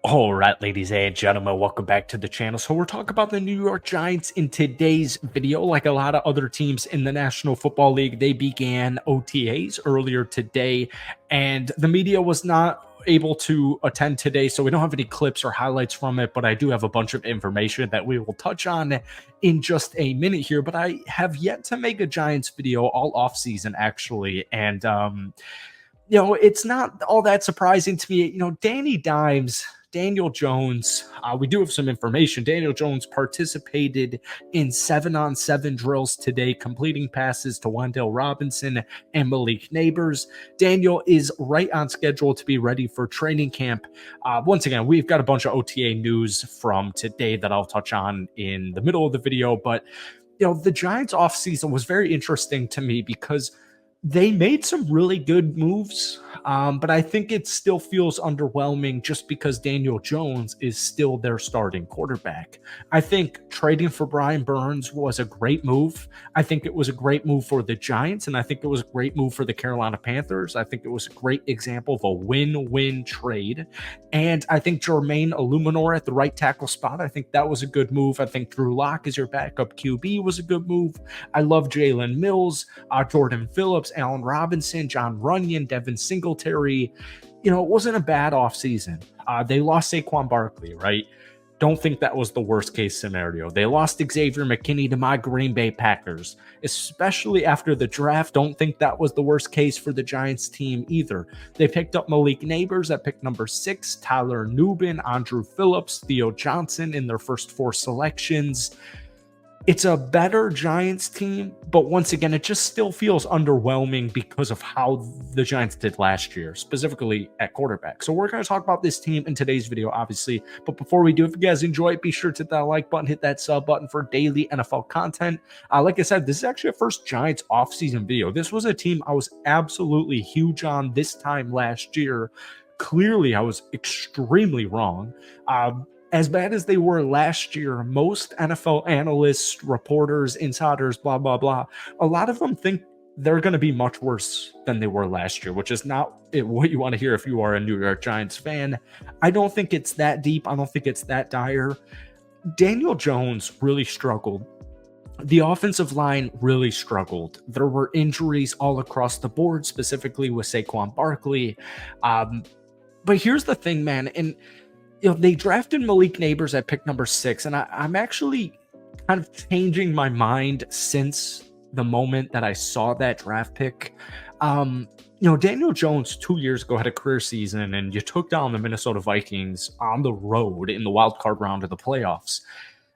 All right, ladies and gentlemen, welcome back to the channel. So we're talking about the New York Giants in today's video. Like a lot of other teams in the National Football League, they began OTAs earlier today, and the media was not able to attend today, so we don't have any clips or highlights from it, but I do have a bunch of information that we will touch on in just a minute here. But I have yet to make a Giants video all off season, actually, and it's not all that surprising to me. Daniel Jones, we do have some information. Daniel Jones participated in 7-on-7 drills today, completing passes to Wan'Dale Robinson and Malik Neighbors. Daniel is right on schedule to be ready for training camp. Once again, we've got a bunch of OTA news from today that I'll touch on in the middle of the video, but the Giants offseason was very interesting to me because they made some really good moves, but I think it still feels underwhelming just because Daniel Jones is still their starting quarterback. I think trading for Brian Burns was a great move. I think it was a great move for the Giants, and I think it was a great move for the Carolina Panthers. I think it was a great example of a win-win trade. And I think Jermaine Illuminor at the right tackle spot, I think that was a good move. I think Drew Lock as your backup QB was a good move. I love Jalen Mills, Jordan Phillips, Allen Robinson, John Runyon, Devin Singletary. It wasn't a bad offseason. They lost Saquon Barkley, right? Don't think that was the worst case scenario. They lost Xavier McKinney to my Green Bay Packers, especially after the draft. Don't think that was the worst case for the Giants team either. They picked up Malik Neighbors at pick number 6, Tyler Nubin, Andrew Phillips, Theo Johnson in their first 4 selections. It's a better Giants team, but once again, it just still feels underwhelming because of how the Giants did last year, specifically at quarterback. So we're going to talk about this team in today's video, obviously. But before we do, if you guys enjoy it, be sure to hit that like button, hit that sub button for daily NFL content. Like I said, this is actually a first Giants offseason video. This was a team I was absolutely huge on this time last year. Clearly, I was extremely wrong. As bad as they were last year, most NFL analysts, reporters, insiders, blah, blah, blah, a lot of them think they're going to be much worse than they were last year, which is not what you want to hear if you are a New York Giants fan. I don't think it's that deep. I don't think it's that dire. Daniel Jones really struggled. The offensive line really struggled. There were injuries all across the board, specifically with Saquon Barkley. But here's the thing, man, and they drafted Malik Neighbors at pick number 6, and I'm actually kind of changing my mind since the moment that I saw that draft pick. Daniel Jones 2 years ago had a career season, and you took down the Minnesota Vikings on the road in the wild card round of the playoffs.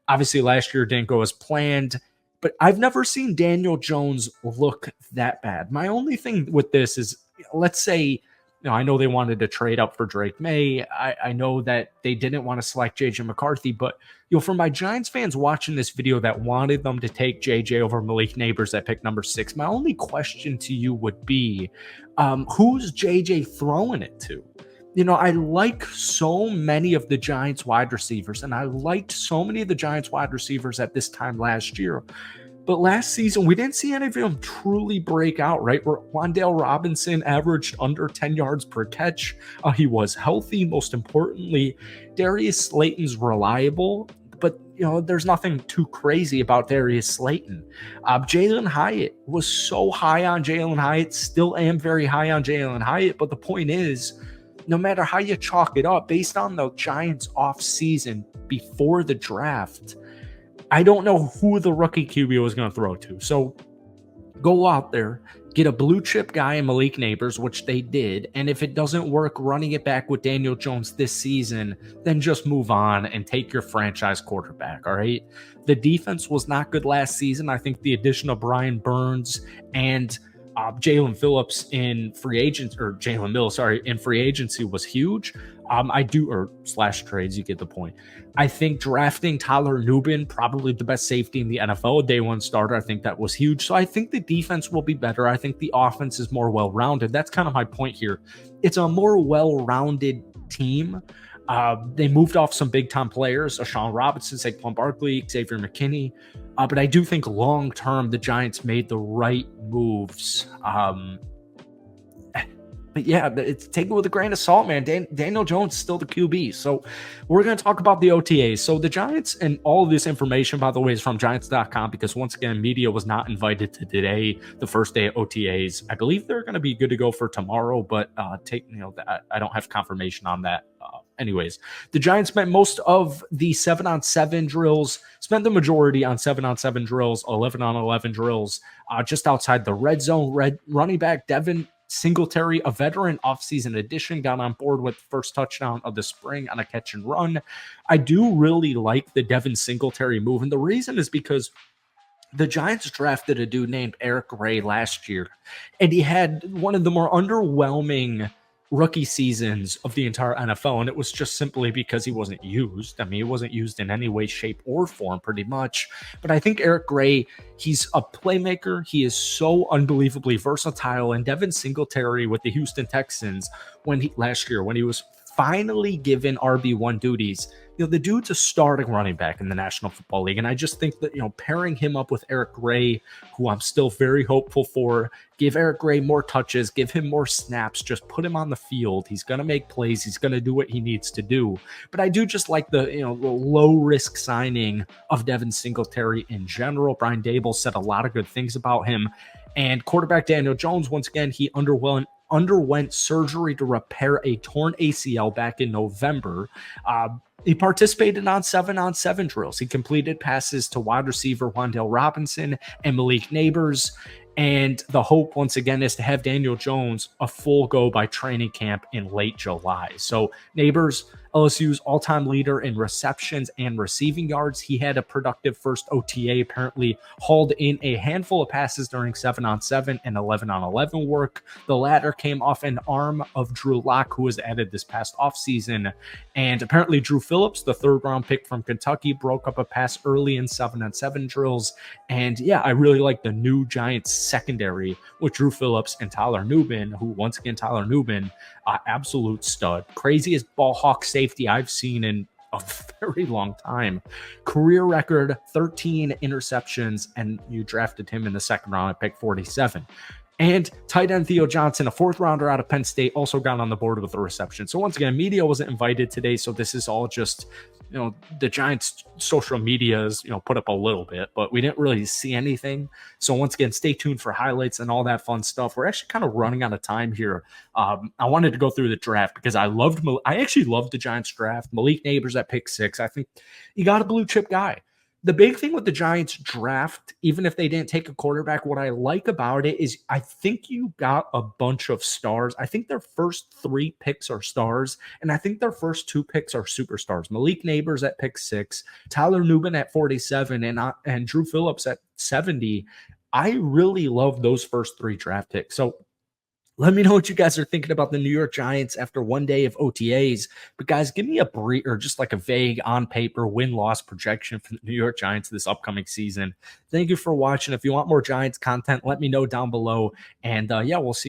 Obviously, last year didn't go as planned, but I've never seen Daniel Jones look that bad. My only thing with this is, let's say, I know they wanted to trade up for Drake May. I know that they didn't want to select JJ McCarthy, but for my Giants fans watching this video that wanted them to take JJ over Malik Neighbors at pick number 6, my only question to you would be, who's JJ throwing it to? I like so many of the Giants wide receivers, and I liked so many of the Giants wide receivers at this time last year. But last season, we didn't see any of them truly break out, right? Where Wan'Dale Robinson averaged under 10 yards per catch. He was healthy, most importantly. Darius Slayton's reliable, but, there's nothing too crazy about Darius Slayton. Jalen Hyatt was so high on Jalen Hyatt, still am very high on Jalen Hyatt, but the point is, no matter how you chalk it up, based on the Giants offseason before the draft, I don't know who the rookie QB was going to throw to. So go out there, get a blue chip guy in Malik Neighbors, which they did. And if it doesn't work running it back with Daniel Jones this season, then just move on and take your franchise quarterback. All right. The defense was not good last season. I think the addition of Brian Burns and Jalen Phillips in free agents, or Jalen Mills, in free agency was huge. Slash trades, you get the point. I think drafting Tyler Nubin, probably the best safety in the NFL, day one starter, I think that was huge. So I think the defense will be better. I think the offense is more well-rounded. That's kind of my point here. It's a more well-rounded team. They moved off some big-time players, Ashawn Robinson, Saquon Barkley, Xavier McKinney. But I do think long-term, the Giants made the right moves. But yeah, it's take it with a grain of salt, man. Daniel Jones still the QB. So we're going to talk about the OTAs. So the Giants, and all of this information, by the way, is from Giants.com, because once again, media was not invited to today, the first day of OTAs. I believe they're going to be good to go for tomorrow, but I don't have confirmation on that. Anyways, the Giants spent most of the 7-on-7 drills, spent the majority on 7-on-7 drills, 11-on-11 drills, just outside the red zone. Running back Devin Singletary, a veteran offseason addition, got on board with the first touchdown of the spring on a catch and run. I do really like the Devin Singletary move, and the reason is because the Giants drafted a dude named Eric Gray last year, and he had one of the more underwhelming rookie seasons of the entire NFL. And it was just simply because he wasn't used. I mean, he wasn't used in any way, shape, or form, pretty much. But I think Eric Gray, he's a playmaker. He is so unbelievably versatile. And Devin Singletary with the Houston Texans last year, when he was finally given RB1 duties, the dude's a starting running back in the National Football League. And I just think that, pairing him up with Eric Gray, who I'm still very hopeful for, give Eric Gray more touches, give him more snaps, just put him on the field. He's going to make plays. He's going to do what he needs to do. But I do just like the low risk signing of Devin Singletary in general. Brian Dable said a lot of good things about him. And quarterback Daniel Jones, once again, he underwent surgery to repair a torn ACL back in November. He participated on 7-on-7 drills. He completed passes to wide receiver Wan'Dale Robinson and Malik Neighbors. And the hope, once again, is to have Daniel Jones a full go by training camp in late July. So Neighbors, LSU's all-time leader in receptions and receiving yards. He had a productive first OTA, apparently hauled in a handful of passes during 7-on-7 and 11-on-11 work. The latter came off an arm of Drew Lock, who was added this past offseason. And apparently Drew Phillips, the third-round pick from Kentucky, broke up a pass early in 7-on-7 drills. And yeah, I really like the new Giants secondary with Drew Phillips and Tyler Nubin, who, once again, Tyler Nubin, absolute stud. Craziest ball hawk safety I've seen in a very long time. Career record, 13 interceptions, and you drafted him in the second round at pick 47. And tight end Theo Johnson, a fourth rounder out of Penn State, also got on the board with a reception. So once again, media wasn't invited today. So this is all just, the Giants' social medias, put up a little bit, but we didn't really see anything. So once again, stay tuned for highlights and all that fun stuff. We're actually kind of running out of time here. I wanted to go through the draft because I actually loved the Giants draft. Malik Neighbors at pick 6. I think you got a blue chip guy. The big thing with the Giants draft, even if they didn't take a quarterback, what I like about it is I think you got a bunch of stars. I think their first 3 picks are stars, and I think their first 2 picks are superstars. Malik Neighbors at pick 6, Tyler Nubin at 47, and Drew Phillips at 70. I really love those first 3 draft picks. So let me know what you guys are thinking about the New York Giants after one day of OTAs. But guys, give me a brief, or just like a vague on paper win-loss projection for the New York Giants this upcoming season. Thank you for watching. If you want more Giants content, let me know down below. And yeah, we'll see.